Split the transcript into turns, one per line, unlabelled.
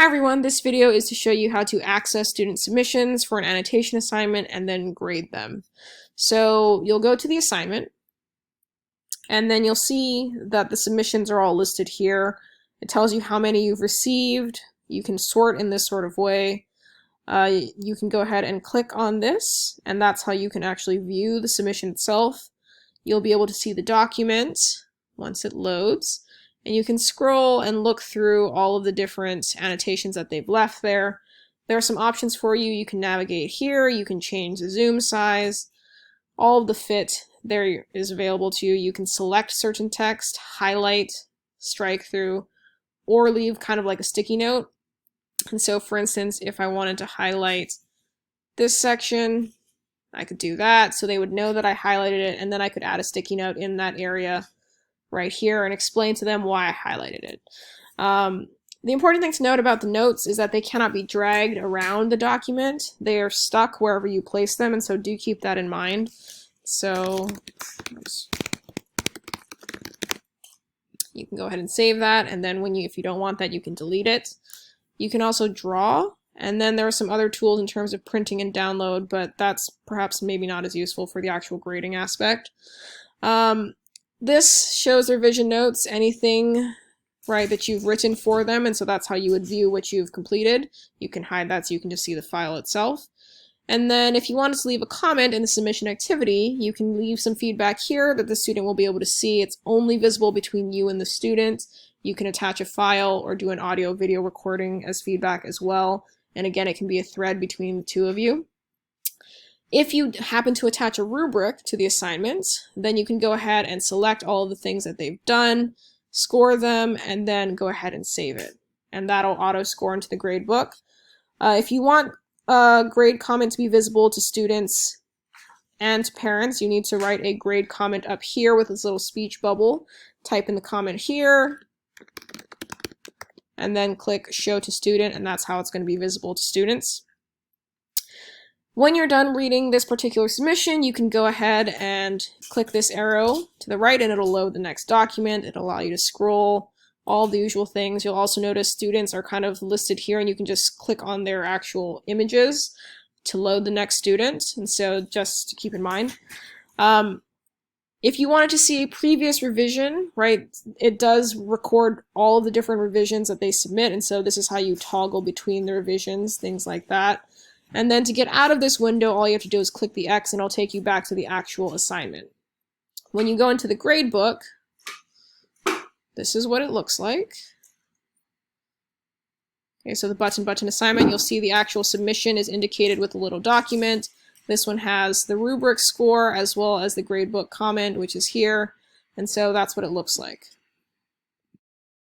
Hi everyone, this video is to show you how to access student submissions for an annotation assignment and then grade them. So you'll go to the assignment and then you'll see that the submissions are all listed here. It tells you how many you've received. You can sort in this sort of way. You can go ahead and click on this, and that's how you can actually view the submission itself. You'll be able to see the document once it loads. And you can scroll and look through all of the different annotations that they've left there. There are some options for you. You can navigate here, you can change the zoom size, all of the fit there is available to you. You can select certain text, highlight, strike through, or leave kind of like a sticky note. And so for instance, if I wanted to highlight this section, I could do that so they would know that I highlighted it, and then I could add a sticky note in that area right here and explain to them why I highlighted it. The important thing to note about the notes is that they cannot be dragged around the document. They are stuck wherever you place them, and so do keep that in mind. So you can go ahead and save that, and then if you don't want that, you can delete it. You can also draw, and then there are some other tools in terms of printing and download, but that's perhaps maybe not as useful for the actual grading aspect. This shows their revision notes, anything that you've written for them, and so that's how you would view what you've completed. You can hide that so you can just see the file itself. And then if you wanted to leave a comment in the submission activity, you can leave some feedback here that the student will be able to see. It's only visible between you and the student. You can attach a file or do an audio-video recording as feedback as well. And again, it can be a thread between the two of you. If you happen to attach a rubric to the assignment, then you can go ahead and select all of the things that they've done, score them, and then go ahead and save it. And that'll auto-score into the grade book. If you want a grade comment to be visible to students and to parents, you need to write a grade comment up here with this little speech bubble. Type in the comment here, and then click Show to Student, and that's how it's going to be visible to students. When you're done reading this particular submission, you can go ahead and click this arrow to the right and it'll load the next document. It'll allow you to scroll, all the usual things. You'll also notice students are kind of listed here, and you can just click on their actual images to load the next student. And so just to keep in mind. If you wanted to see a previous revision, it does record all of the different revisions that they submit, and so this is how you toggle between the revisions, things like that. And then to get out of this window, all you have to do is click the X and it'll take you back to the actual assignment. When you go into the grade book, this is what it looks like. Okay, so the button assignment, you'll see the actual submission is indicated with a little document. This one has the rubric score as well as the gradebook comment, which is here. And so that's what it looks like.